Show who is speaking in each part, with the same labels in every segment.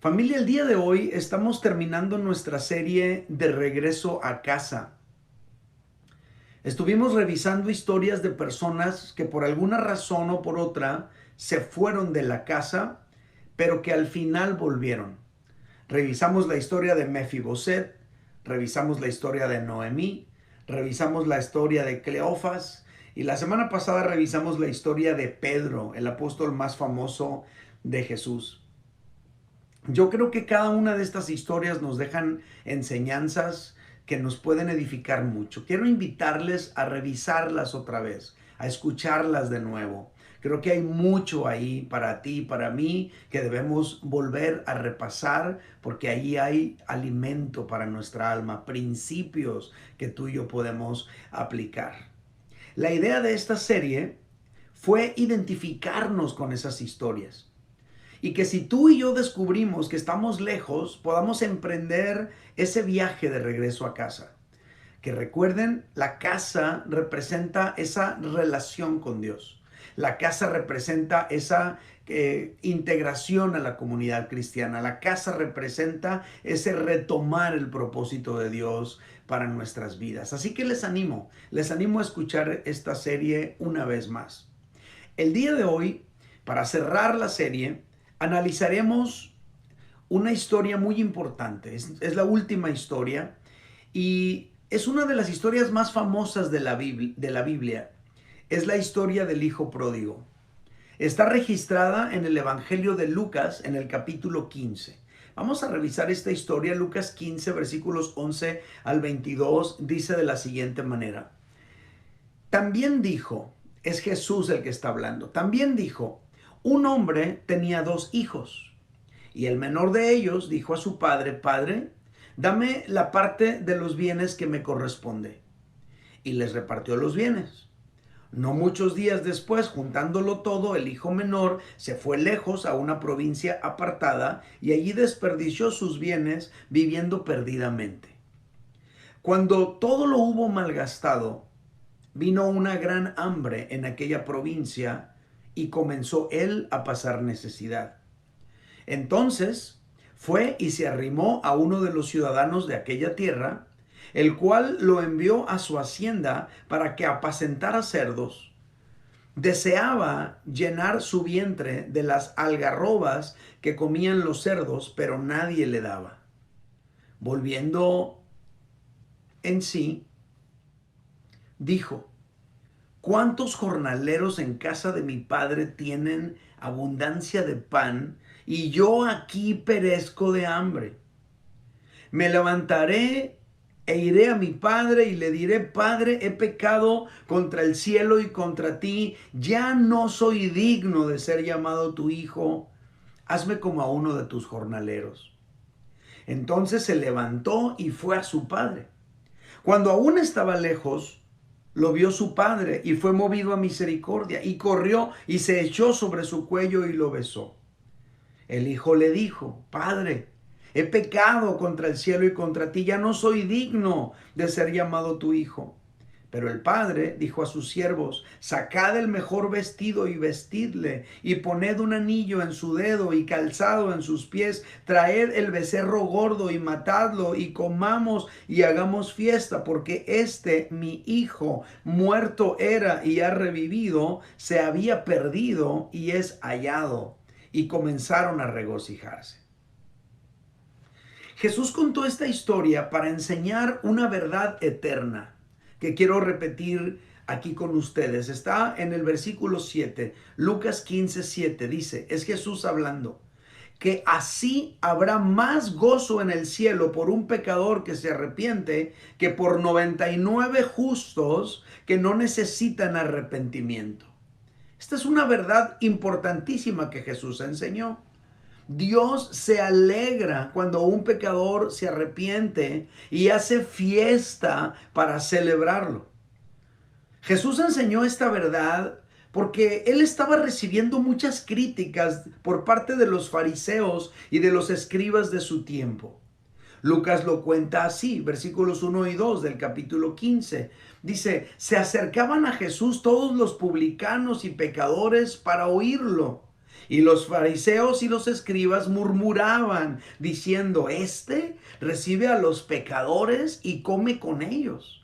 Speaker 1: Familia, el día de hoy estamos terminando nuestra serie de regreso a casa. Estuvimos revisando historias de personas que por alguna razón o por otra se fueron de la casa, pero que al final volvieron. Revisamos la historia de Mefiboset, revisamos la historia de Noemí, revisamos la historia de Cleofas y la semana pasada revisamos la historia de Pedro, el apóstol más famoso de Jesús. Yo creo que cada una de estas historias nos dejan enseñanzas que nos pueden edificar mucho. Quiero invitarles a revisarlas otra vez, a escucharlas de nuevo. Creo que hay mucho ahí para ti y para mí que debemos volver a repasar porque ahí hay alimento para nuestra alma, principios que tú y yo podemos aplicar. La idea de esta serie fue identificarnos con esas historias. Y que si tú y yo descubrimos que estamos lejos, podamos emprender ese viaje de regreso a casa. Que recuerden, la casa representa esa relación con Dios. La casa representa esa integración a la comunidad cristiana. La casa representa ese retomar el propósito de Dios para nuestras vidas. Así que les animo a escuchar esta serie una vez más. El día de hoy, para cerrar la serie, analizaremos una historia muy importante. Es la última historia y es una de las historias más famosas de la Biblia. Es la historia del hijo pródigo. Está registrada en el Evangelio de Lucas en el capítulo 15. Vamos a revisar esta historia. Lucas 15, versículos 11 al 22, dice de la siguiente manera. También dijo, es Jesús el que está hablando, también dijo, un hombre tenía dos hijos, y el menor de ellos dijo a su padre, Padre, dame la parte de los bienes que me corresponde. Y les repartió los bienes. No muchos días después, juntándolo todo, el hijo menor se fue lejos a una provincia apartada y allí desperdició sus bienes viviendo perdidamente. Cuando todo lo hubo malgastado, vino una gran hambre en aquella provincia y comenzó él a pasar necesidad. Entonces fue y se arrimó a uno de los ciudadanos de aquella tierra, el cual lo envió a su hacienda para que apacentara cerdos. Deseaba llenar su vientre de las algarrobas que comían los cerdos, pero nadie le daba. Volviendo en sí, dijo, ¿cuántos jornaleros en casa de mi padre tienen abundancia de pan y yo aquí perezco de hambre? Me levantaré e iré a mi padre y le diré, Padre, he pecado contra el cielo y contra ti, ya no soy digno de ser llamado tu hijo, hazme como a uno de tus jornaleros. Entonces se levantó y fue a su padre. Cuando aún estaba lejos, lo vio su padre y fue movido a misericordia y corrió y se echó sobre su cuello y lo besó. El hijo le dijo, Padre, he pecado contra el cielo y contra ti, ya no soy digno de ser llamado tu hijo. Pero el padre dijo a sus siervos, sacad el mejor vestido y vestidle, y poned un anillo en su dedo y calzado en sus pies, traed el becerro gordo y matadlo, y comamos y hagamos fiesta, porque este mi hijo muerto era y ha revivido, se había perdido y es hallado. Y comenzaron a regocijarse. Jesús contó esta historia para enseñar una verdad eterna que quiero repetir aquí con ustedes. Está en el versículo 7, Lucas 15, 7, dice, es Jesús hablando, que así habrá más gozo en el cielo por un pecador que se arrepiente que por 99 justos que no necesitan arrepentimiento. Esta es una verdad importantísima que Jesús enseñó. Dios se alegra cuando un pecador se arrepiente y hace fiesta para celebrarlo. Jesús enseñó esta verdad porque él estaba recibiendo muchas críticas por parte de los fariseos y de los escribas de su tiempo. Lucas lo cuenta así, versículos 1 y 2 del capítulo 15. Dice, se acercaban a Jesús todos los publicanos y pecadores para oírlo. Y los fariseos y los escribas murmuraban, diciendo, este recibe a los pecadores y come con ellos.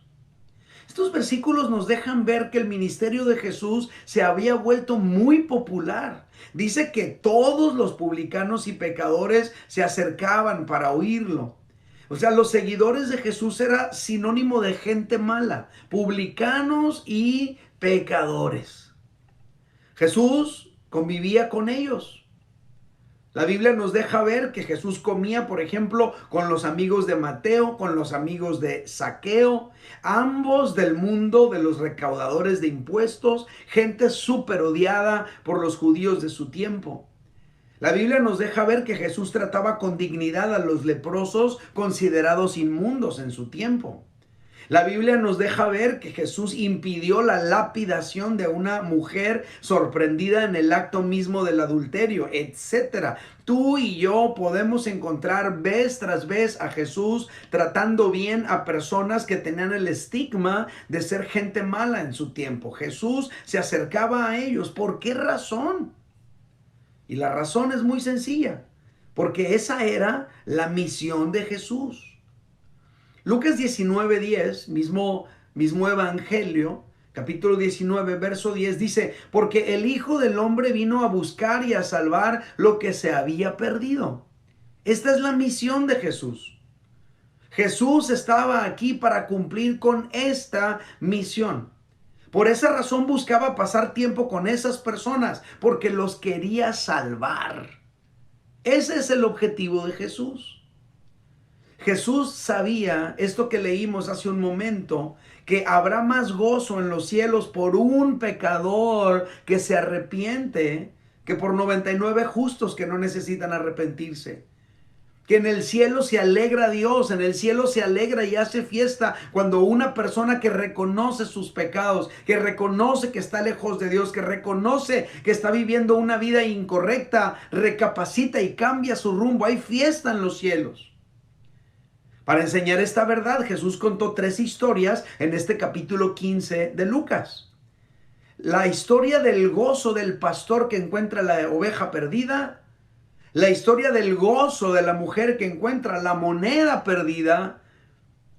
Speaker 1: Estos versículos nos dejan ver que el ministerio de Jesús se había vuelto muy popular. Dice que todos los publicanos y pecadores se acercaban para oírlo. O sea, los seguidores de Jesús era sinónimo de gente mala, publicanos y pecadores. Jesús convivía con ellos. La Biblia nos deja ver que Jesús comía, por ejemplo, con los amigos de Mateo, con los amigos de Zaqueo, ambos del mundo de los recaudadores de impuestos, gente súper odiada por los judíos de su tiempo. La Biblia nos deja ver que Jesús trataba con dignidad a los leprosos considerados inmundos en su tiempo. La Biblia nos deja ver que Jesús impidió la lapidación de una mujer sorprendida en el acto mismo del adulterio, etc. Tú y yo podemos encontrar vez tras vez a Jesús tratando bien a personas que tenían el estigma de ser gente mala en su tiempo. Jesús se acercaba a ellos. ¿Por qué razón? Y la razón es muy sencilla, porque esa era la misión de Jesús. Lucas 19:10, mismo evangelio, capítulo 19, verso 10, dice, porque el Hijo del Hombre vino a buscar y a salvar lo que se había perdido. Esta es la misión de Jesús. Jesús estaba aquí para cumplir con esta misión. Por esa razón buscaba pasar tiempo con esas personas, porque los quería salvar. Ese es el objetivo de Jesús. Jesús sabía, esto que leímos hace un momento, que habrá más gozo en los cielos por un pecador que se arrepiente que por 99 justos que no necesitan arrepentirse. Que en el cielo se alegra Dios, en el cielo se alegra y hace fiesta cuando una persona que reconoce sus pecados, que reconoce que está lejos de Dios, que reconoce que está viviendo una vida incorrecta, recapacita y cambia su rumbo. Hay fiesta en los cielos. Para enseñar esta verdad, Jesús contó 3 historias en este capítulo 15 de Lucas. La historia del gozo del pastor que encuentra la oveja perdida, la historia del gozo de la mujer que encuentra la moneda perdida,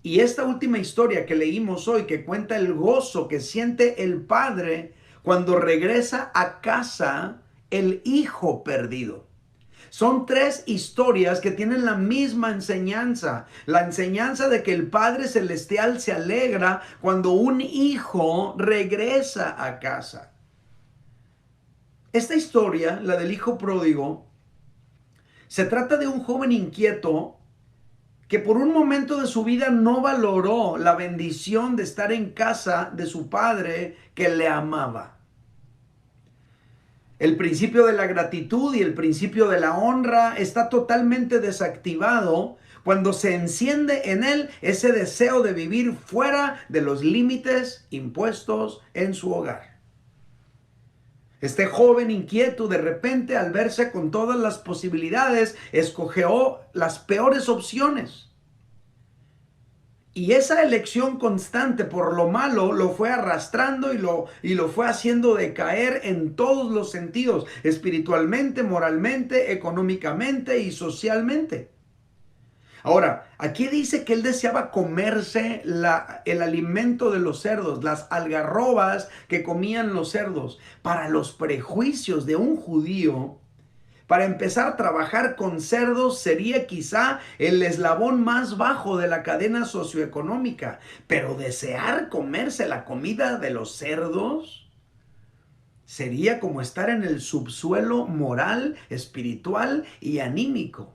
Speaker 1: y esta última historia que leímos hoy que cuenta el gozo que siente el padre cuando regresa a casa el hijo perdido. Son 3 historias que tienen la misma enseñanza. La enseñanza de que el Padre Celestial se alegra cuando un hijo regresa a casa. Esta historia, la del hijo pródigo, se trata de un joven inquieto que por un momento de su vida no valoró la bendición de estar en casa de su padre que le amaba. El principio de la gratitud y el principio de la honra está totalmente desactivado cuando se enciende en él ese deseo de vivir fuera de los límites impuestos en su hogar. Este joven inquieto de repente al verse con todas las posibilidades escogió las peores opciones. Y esa elección constante por lo malo lo fue arrastrando y lo fue haciendo decaer en todos los sentidos, espiritualmente, moralmente, económicamente y socialmente. Ahora, aquí dice que él deseaba comerse el alimento de los cerdos, las algarrobas que comían los cerdos. Para los prejuicios de un judío, para empezar a trabajar con cerdos sería quizá el eslabón más bajo de la cadena socioeconómica. Pero desear comerse la comida de los cerdos sería como estar en el subsuelo moral, espiritual y anímico.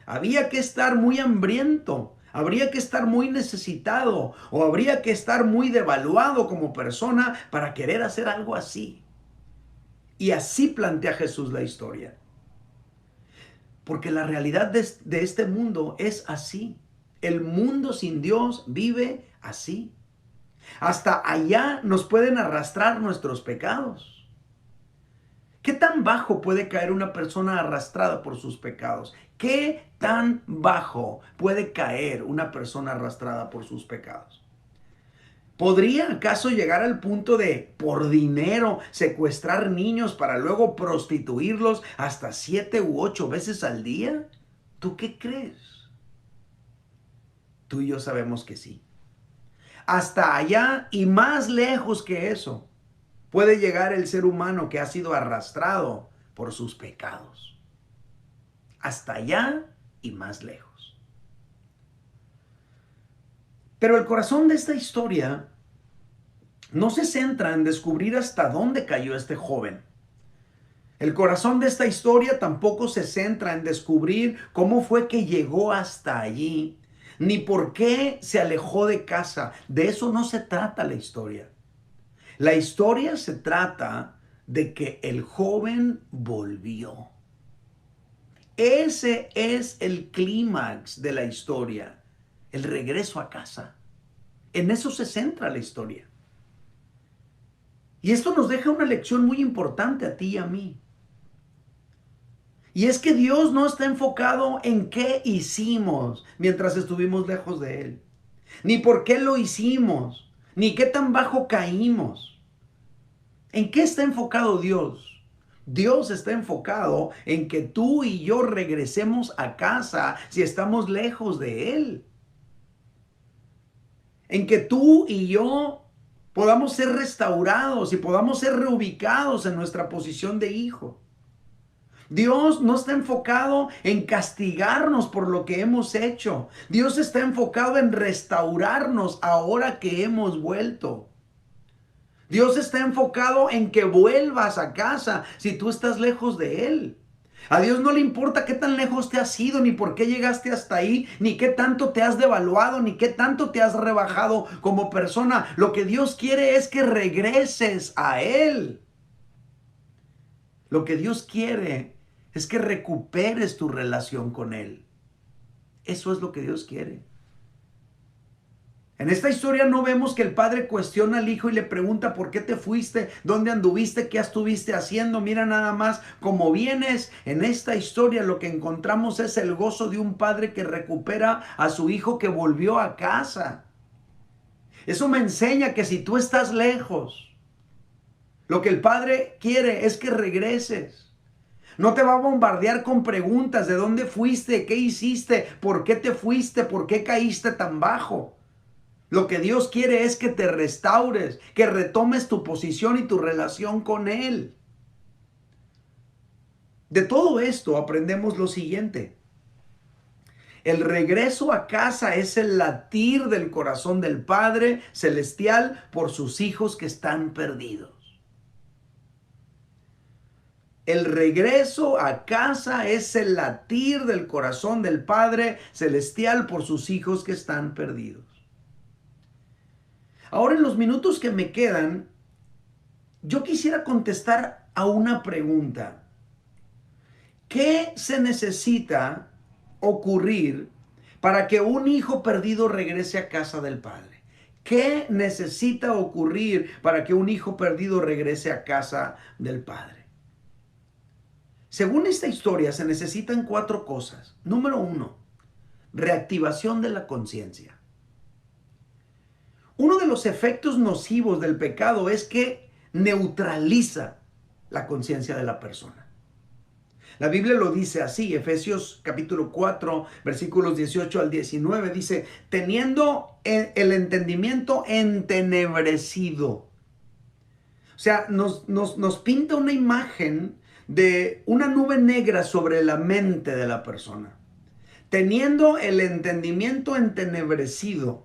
Speaker 1: Había que estar muy hambriento, habría que estar muy necesitado o habría que estar muy devaluado como persona para querer hacer algo así. Y así plantea Jesús la historia. Porque la realidad de este mundo es así. El mundo sin Dios vive así. Hasta allá nos pueden arrastrar nuestros pecados. ¿Qué tan bajo puede caer una persona arrastrada por sus pecados? ¿Qué tan bajo puede caer una persona arrastrada por sus pecados? ¿Podría acaso llegar al punto de, por dinero, secuestrar niños para luego prostituirlos hasta 7 u 8 veces al día? ¿Tú qué crees? Tú y yo sabemos que sí. Hasta allá y más lejos que eso puede llegar el ser humano que ha sido arrastrado por sus pecados. Hasta allá y más lejos. Pero el corazón de esta historia no se centra en descubrir hasta dónde cayó este joven. El corazón de esta historia tampoco se centra en descubrir cómo fue que llegó hasta allí, ni por qué se alejó de casa. De eso no se trata la historia. La historia se trata de que el joven volvió. Ese es el clímax de la historia, el regreso a casa. En eso se centra la historia. Y esto nos deja una lección muy importante a ti y a mí. Y es que Dios no está enfocado en qué hicimos mientras estuvimos lejos de Él, ni por qué lo hicimos, ni qué tan bajo caímos. ¿En qué está enfocado Dios? Dios está enfocado en que tú y yo regresemos a casa si estamos lejos de Él. En que tú y yo podamos ser restaurados y podamos ser reubicados en nuestra posición de hijo. Dios no está enfocado en castigarnos por lo que hemos hecho. Dios está enfocado en restaurarnos ahora que hemos vuelto. Dios está enfocado en que vuelvas a casa si tú estás lejos de Él. A Dios no le importa qué tan lejos te has ido, ni por qué llegaste hasta ahí, ni qué tanto te has devaluado, ni qué tanto te has rebajado como persona. Lo que Dios quiere es que regreses a Él. Lo que Dios quiere es que recuperes tu relación con Él. Eso es lo que Dios quiere. En esta historia no vemos que el padre cuestiona al hijo y le pregunta por qué te fuiste, dónde anduviste, qué estuviste haciendo. Mira nada más cómo vienes. En esta historia lo que encontramos es el gozo de un padre que recupera a su hijo que volvió a casa. Eso me enseña que si tú estás lejos, lo que el padre quiere es que regreses. No te va a bombardear con preguntas de dónde fuiste, qué hiciste, por qué te fuiste, por qué caíste tan bajo. Lo que Dios quiere es que te restaures, que retomes tu posición y tu relación con Él. De todo esto aprendemos lo siguiente. El regreso a casa es el latir del corazón del Padre Celestial por sus hijos que están perdidos. El regreso a casa es el latir del corazón del Padre Celestial por sus hijos que están perdidos. Ahora, en los minutos que me quedan, yo quisiera contestar a una pregunta. ¿Qué se necesita ocurrir para que un hijo perdido regrese a casa del padre? ¿Qué necesita ocurrir para que un hijo perdido regrese a casa del padre? Según esta historia, se necesitan 4 cosas. Número 1, reactivación de la conciencia. Uno de los efectos nocivos del pecado es que neutraliza la conciencia de la persona. La Biblia lo dice así, Efesios capítulo 4, versículos 18 al 19, dice, teniendo el entendimiento entenebrecido. O sea, nos pinta una imagen de una nube negra sobre la mente de la persona. Teniendo el entendimiento entenebrecido,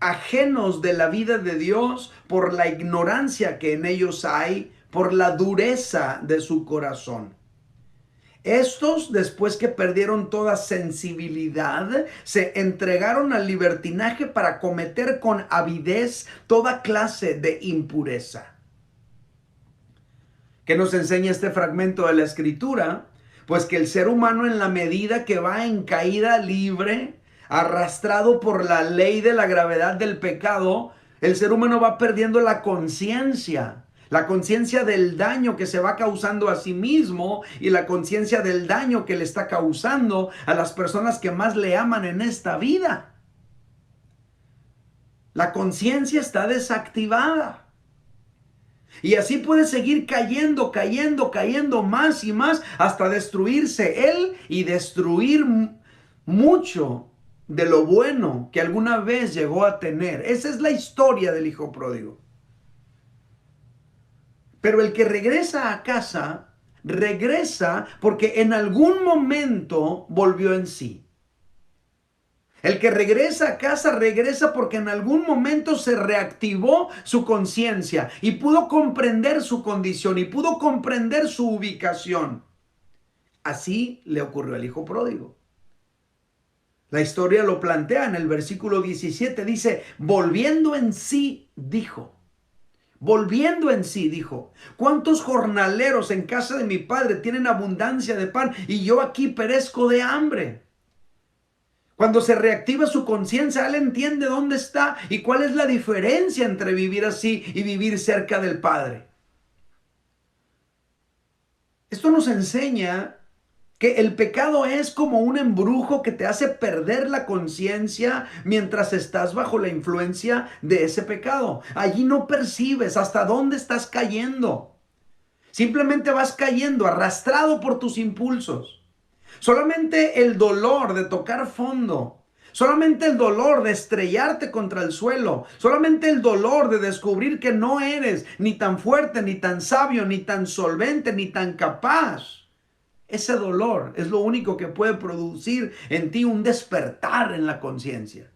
Speaker 1: ajenos de la vida de Dios por la ignorancia que en ellos hay, por la dureza de su corazón. Estos, después que perdieron toda sensibilidad, se entregaron al libertinaje para cometer con avidez toda clase de impureza. ¿Qué nos enseña este fragmento de la Escritura? Pues que el ser humano, en la medida que va en caída libre, arrastrado por la ley de la gravedad del pecado, el ser humano va perdiendo la conciencia del daño que se va causando a sí mismo y la conciencia del daño que le está causando a las personas que más le aman en esta vida. La conciencia está desactivada. Y así puede seguir cayendo, cayendo, cayendo más y más hasta destruirse él y destruir mucho de lo bueno que alguna vez llegó a tener. Esa es la historia del hijo pródigo. Pero el que regresa a casa, regresa porque en algún momento volvió en sí. El que regresa a casa regresa porque en algún momento se reactivó su conciencia y pudo comprender su condición y pudo comprender su ubicación. Así le ocurrió al hijo pródigo. La historia lo plantea en el versículo 17. Dice, volviendo en sí, dijo. Volviendo en sí, dijo, ¿cuántos jornaleros en casa de mi padre tienen abundancia de pan y yo aquí perezco de hambre? Cuando se reactiva su conciencia, él entiende dónde está y cuál es la diferencia entre vivir así y vivir cerca del Padre. Esto nos enseña que el pecado es como un embrujo que te hace perder la conciencia mientras estás bajo la influencia de ese pecado. Allí no percibes hasta dónde estás cayendo. Simplemente vas cayendo arrastrado por tus impulsos. Solamente el dolor de tocar fondo, solamente el dolor de estrellarte contra el suelo, solamente el dolor de descubrir que no eres ni tan fuerte, ni tan sabio, ni tan solvente, ni tan capaz. Ese dolor es lo único que puede producir en ti un despertar en la conciencia.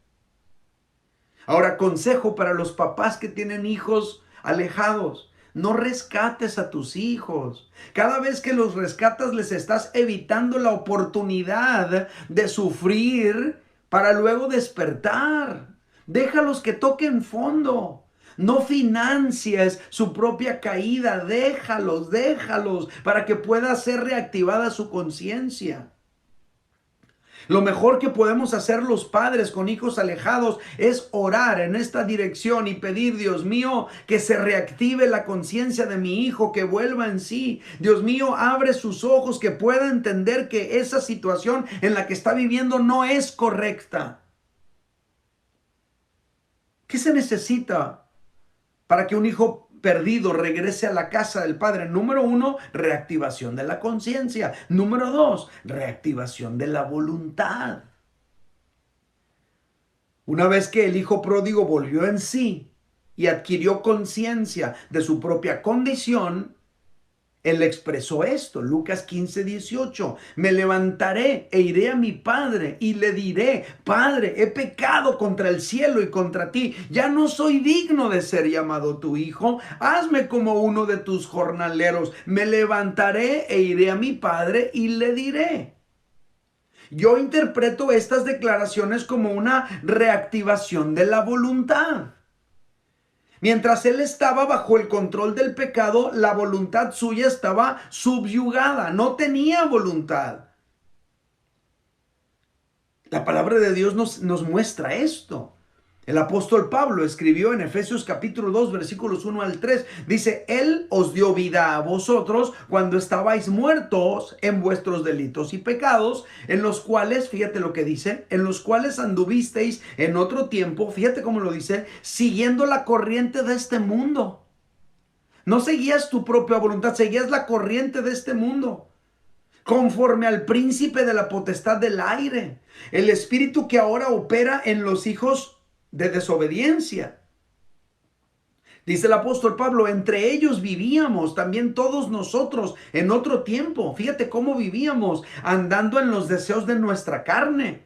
Speaker 1: Ahora, consejo para los papás que tienen hijos alejados. No rescates a tus hijos. Cada vez que los rescatas les estás evitando la oportunidad de sufrir para luego despertar. Déjalos que toquen fondo. No financies su propia caída. Déjalos para que pueda ser reactivada su conciencia. Lo mejor que podemos hacer los padres con hijos alejados es orar en esta dirección y pedir, Dios mío, que se reactive la conciencia de mi hijo, que vuelva en sí. Dios mío, abre sus ojos, que pueda entender que esa situación en la que está viviendo no es correcta. ¿Qué se necesita para que un hijo perdido regrese a la casa del padre? Número 1, reactivación de la conciencia. Número 2, reactivación de la voluntad. Una vez que el hijo pródigo volvió en sí y adquirió conciencia de su propia condición, él expresó esto, Lucas 15:18. Me levantaré e iré a mi padre y le diré, Padre, he pecado contra el cielo y contra ti. Ya no soy digno de ser llamado tu hijo. Hazme como uno de tus jornaleros. Me levantaré e iré a mi padre y le diré. Yo interpreto estas declaraciones como una reactivación de la voluntad. Mientras él estaba bajo el control del pecado, la voluntad suya estaba subyugada, no tenía voluntad. La palabra de Dios nos muestra esto. El apóstol Pablo escribió en Efesios capítulo 2 versículos 1 al 3. Dice, Él os dio vida a vosotros cuando estabais muertos en vuestros delitos y pecados, en los cuales, fíjate lo que dice, en los cuales anduvisteis en otro tiempo, fíjate cómo lo dice, siguiendo la corriente de este mundo. No seguías tu propia voluntad, seguías la corriente de este mundo. Conforme al príncipe de la potestad del aire, el espíritu que ahora opera en los hijos de desobediencia. Dice el apóstol Pablo, entre ellos vivíamos también todos nosotros en otro tiempo. Fíjate cómo vivíamos, andando en los deseos de nuestra carne,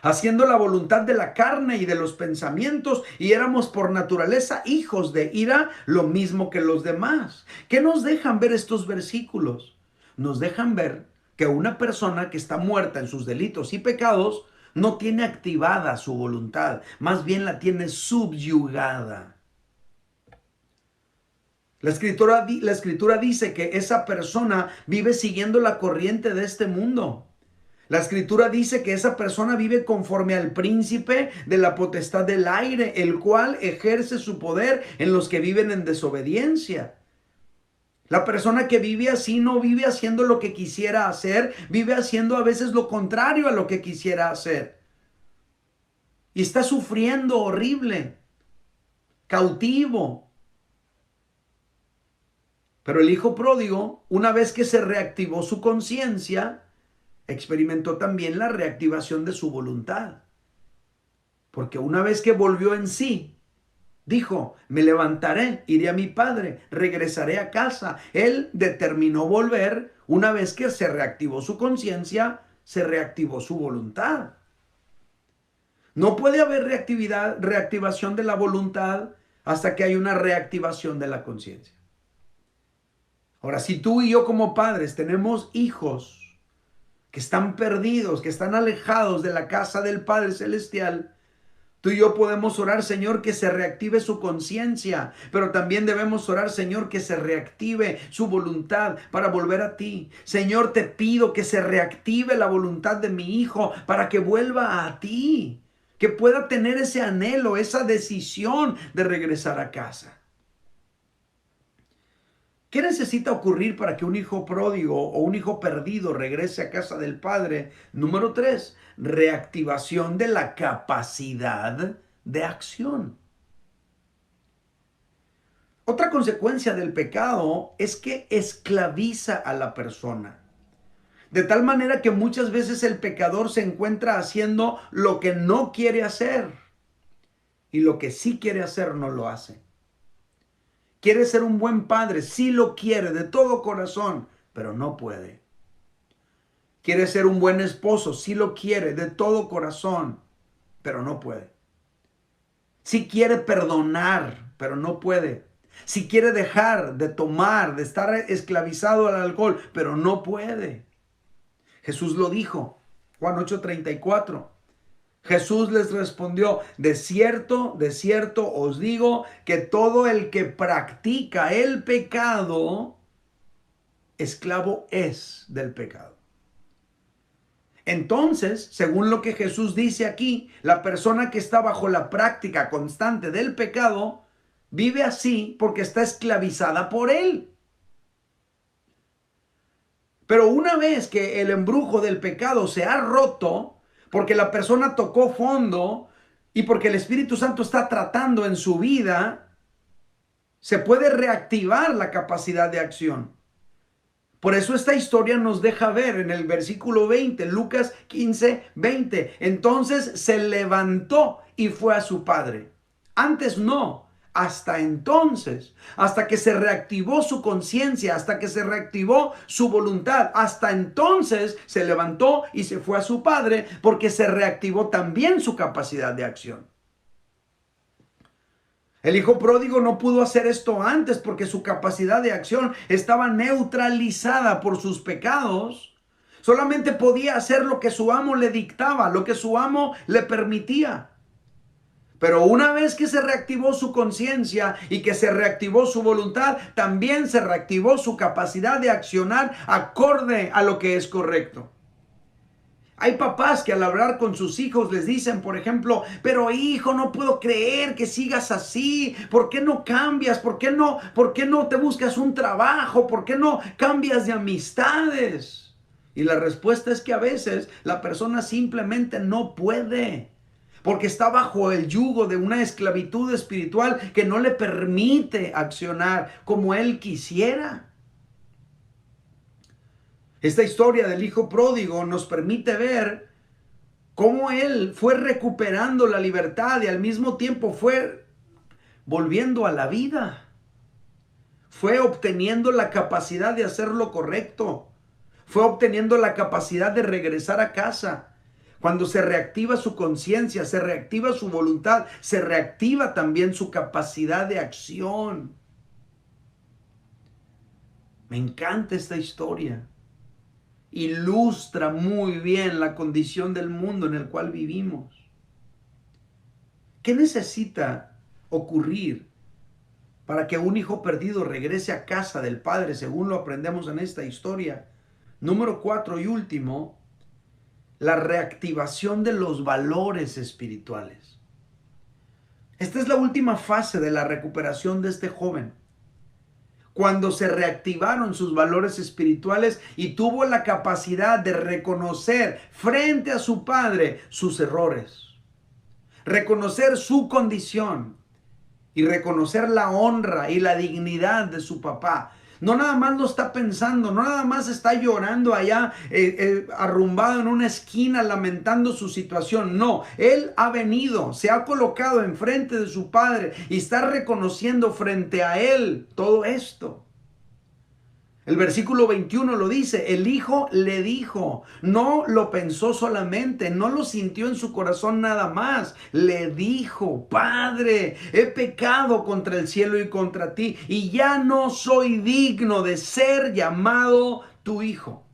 Speaker 1: haciendo la voluntad de la carne y de los pensamientos, y éramos por naturaleza hijos de ira, lo mismo que los demás. ¿Qué nos dejan ver estos versículos? Nos dejan ver que una persona que está muerta en sus delitos y pecados no tiene activada su voluntad, más bien la tiene subyugada. La escritura dice que esa persona vive siguiendo la corriente de este mundo. La escritura dice que esa persona vive conforme al príncipe de la potestad del aire, el cual ejerce su poder en los que viven en desobediencia. La persona que vive así no vive haciendo lo que quisiera hacer, vive haciendo a veces lo contrario a lo que quisiera hacer. y está sufriendo horrible, cautivo. Pero el hijo pródigo, una vez que se reactivó su conciencia, experimentó también la reactivación de su voluntad. Porque una vez que volvió en sí, dijo, me levantaré, iré a mi padre, regresaré a casa. Él determinó volver. Una vez que se reactivó su conciencia, se reactivó su voluntad. No puede haber reactivación de la voluntad hasta que hay una reactivación de la conciencia. Ahora, si tú y yo como padres tenemos hijos que están perdidos, que están alejados de la casa del Padre Celestial, tú y yo podemos orar, Señor, que se reactive su conciencia, pero también debemos orar, Señor, que se reactive su voluntad para volver a ti. Señor, te pido que se reactive la voluntad de mi hijo para que vuelva a ti, que pueda tener ese anhelo, esa decisión de regresar a casa. ¿Qué necesita ocurrir para que un hijo pródigo o un hijo perdido regrese a casa del Padre? Número 3, reactivación de la capacidad de acción. Otra consecuencia del pecado es que esclaviza a la persona. De tal manera que muchas veces el pecador se encuentra haciendo lo que no quiere hacer y lo que sí quiere hacer no lo hace. Quiere ser un buen padre, sí lo quiere de todo corazón, pero no puede. Quiere ser un buen esposo, sí lo quiere de todo corazón, pero no puede. Sí quiere perdonar, pero no puede. Sí quiere dejar de tomar, de estar esclavizado al alcohol, pero no puede. Jesús lo dijo, Juan 8:34. Jesús les respondió, de cierto os digo que todo el que practica el pecado, esclavo es del pecado. Entonces, según lo que Jesús dice aquí, la persona que está bajo la práctica constante del pecado, vive así porque está esclavizada por él. Pero una vez que el embrujo del pecado se ha roto, porque la persona tocó fondo y porque el Espíritu Santo está tratando en su vida, se puede reactivar la capacidad de acción. Por eso esta historia nos deja ver en el versículo 20, Lucas 15:20. Entonces se levantó y fue a su padre. Antes no. Hasta entonces, hasta que se reactivó su conciencia, hasta que se reactivó su voluntad, hasta entonces se levantó y se fue a su padre porque se reactivó también su capacidad de acción. El hijo pródigo no pudo hacer esto antes porque su capacidad de acción estaba neutralizada por sus pecados. Solamente podía hacer lo que su amo le dictaba, lo que su amo le permitía. Pero una vez que se reactivó su conciencia y que se reactivó su voluntad, también se reactivó su capacidad de accionar acorde a lo que es correcto. Hay papás que al hablar con sus hijos les dicen, por ejemplo, pero hijo, no puedo creer que sigas así. ¿Por qué no cambias? ¿Por qué no te buscas un trabajo? ¿Por qué no cambias de amistades? Y la respuesta es que a veces la persona simplemente no puede. Porque está bajo el yugo de una esclavitud espiritual que no le permite accionar como él quisiera. Esta historia del hijo pródigo nos permite ver cómo él fue recuperando la libertad y al mismo tiempo fue volviendo a la vida. Fue obteniendo la capacidad de hacer lo correcto. Fue obteniendo la capacidad de regresar a casa. Cuando se reactiva su conciencia, se reactiva su voluntad, se reactiva también su capacidad de acción. Me encanta esta historia. Ilustra muy bien la condición del mundo en el cual vivimos. ¿Qué necesita ocurrir para que un hijo perdido regrese a casa del padre, según lo aprendemos en esta historia? Número 4 y último, la reactivación de los valores espirituales. Esta es la última fase de la recuperación de este joven. Cuando se reactivaron sus valores espirituales y tuvo la capacidad de reconocer frente a su padre sus errores. reconocer su condición y reconocer la honra y la dignidad de su papá. No nada más lo está pensando, no nada más está llorando allá arrumbado en una esquina lamentando su situación. No, él ha venido, se ha colocado enfrente de su padre y está reconociendo frente a él todo esto. El versículo 21 lo dice, el hijo le dijo, no lo pensó solamente, no lo sintió en su corazón nada más. Le dijo, Padre, he pecado contra el cielo y contra ti, y ya no soy digno de ser llamado tu hijo.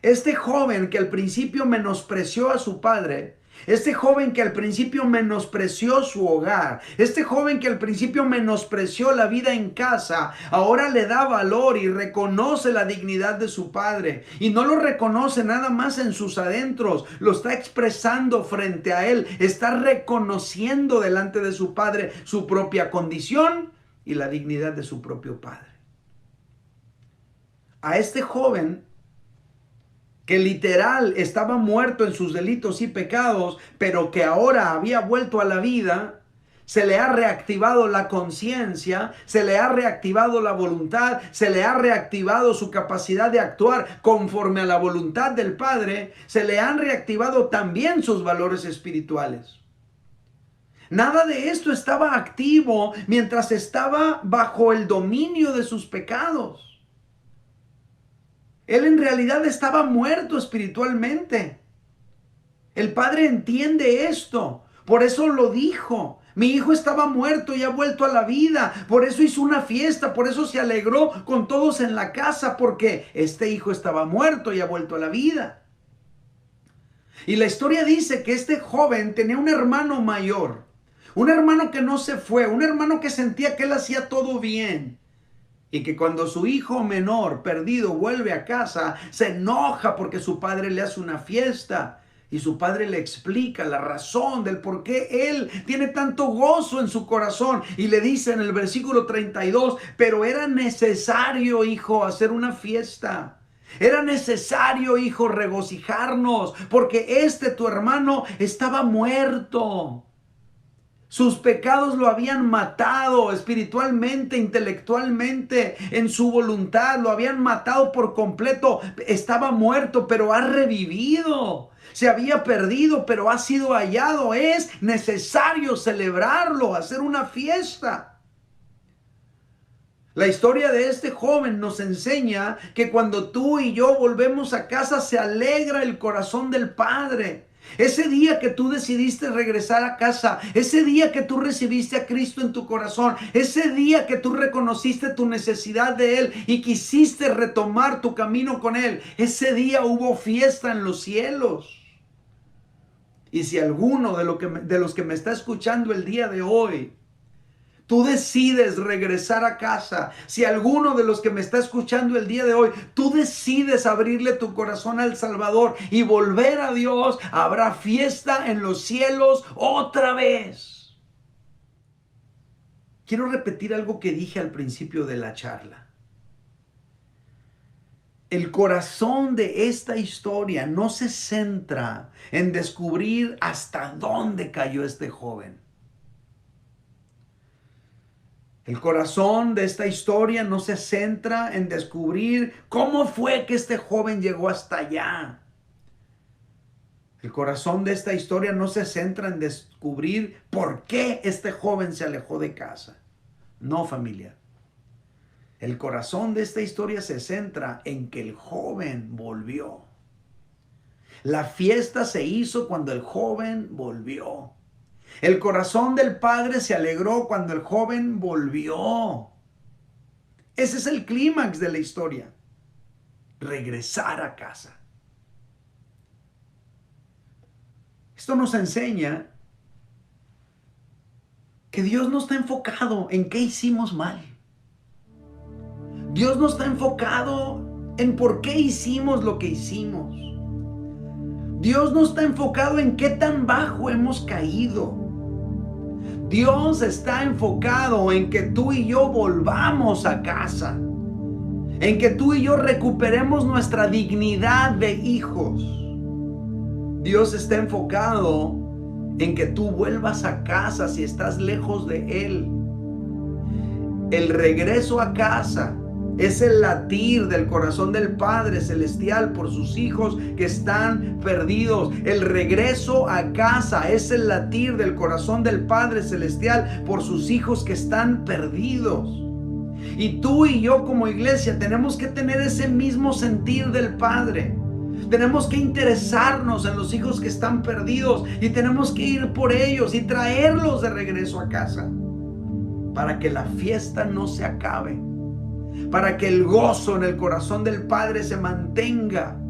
Speaker 1: Este joven que al principio menospreció a su padre, este joven que al principio menospreció su hogar, este joven que al principio menospreció la vida en casa, ahora le da valor y reconoce la dignidad de su padre. Y no lo reconoce nada más en sus adentros, lo está expresando frente a él, está reconociendo delante de su padre su propia condición y la dignidad de su propio padre. A este joven que literal estaba muerto en sus delitos y pecados, pero que ahora había vuelto a la vida, se le ha reactivado la conciencia, se le ha reactivado la voluntad, se le ha reactivado su capacidad de actuar conforme a la voluntad del Padre, se le han reactivado también sus valores espirituales. Nada de esto estaba activo mientras estaba bajo el dominio de sus pecados. Él en realidad estaba muerto espiritualmente. El padre entiende esto. Por eso lo dijo. Mi hijo estaba muerto y ha vuelto a la vida. Por eso hizo una fiesta. Por eso se alegró con todos en la casa. Porque este hijo estaba muerto y ha vuelto a la vida. Y la historia dice que este joven tenía un hermano mayor. Un hermano que no se fue. Un hermano que sentía que él hacía todo bien. Y que cuando su hijo menor perdido vuelve a casa, se enoja porque su padre le hace una fiesta. Y su padre le explica la razón del por qué él tiene tanto gozo en su corazón. Y le dice en el versículo 32, pero era necesario, hijo, hacer una fiesta. Era necesario, hijo, regocijarnos, porque tu hermano estaba muerto. Sus pecados lo habían matado espiritualmente, intelectualmente, en su voluntad, lo habían matado por completo. Estaba muerto, pero ha revivido. Se había perdido, pero ha sido hallado. Es necesario celebrarlo, hacer una fiesta. La historia de este joven nos enseña que cuando tú y yo volvemos a casa, se alegra el corazón del Padre. Ese día que tú decidiste regresar a casa, ese día que tú recibiste a Cristo en tu corazón, ese día que tú reconociste tu necesidad de Él y quisiste retomar tu camino con Él, ese día hubo fiesta en los cielos. Y si alguno de los que me está escuchando el día de hoy, tú decides regresar a casa, si alguno de los que me está escuchando el día de hoy, tú decides abrirle tu corazón al Salvador y volver a Dios, habrá fiesta en los cielos otra vez. Quiero repetir algo que dije al principio de la charla. El corazón de esta historia no se centra en descubrir hasta dónde cayó este joven. El corazón de esta historia no se centra en descubrir cómo fue que este joven llegó hasta allá. El corazón de esta historia no se centra en descubrir por qué este joven se alejó de casa. No, familia. El corazón de esta historia se centra en que el joven volvió. La fiesta se hizo cuando el joven volvió. El corazón del padre se alegró cuando el joven volvió. Ese es el clímax de la historia. Regresar a casa. Esto nos enseña que Dios no está enfocado en qué hicimos mal. Dios no está enfocado en por qué hicimos lo que hicimos. Dios no está enfocado en qué tan bajo hemos caído. Dios está enfocado en que tú y yo volvamos a casa. En que tú y yo recuperemos nuestra dignidad de hijos. Dios está enfocado en que tú vuelvas a casa si estás lejos de Él. El regreso a casa es el latir del corazón del Padre Celestial por sus hijos que están perdidos. El regreso a casa es el latir del corazón del Padre Celestial por sus hijos que están perdidos. Y tú y yo como iglesia tenemos que tener ese mismo sentir del Padre. Tenemos que interesarnos en los hijos que están perdidos y tenemos que ir por ellos y traerlos de regreso a casa para que la fiesta no se acabe, para que el gozo en el corazón del Padre se mantenga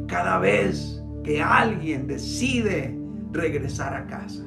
Speaker 1: cada vez que alguien decide regresar a casa.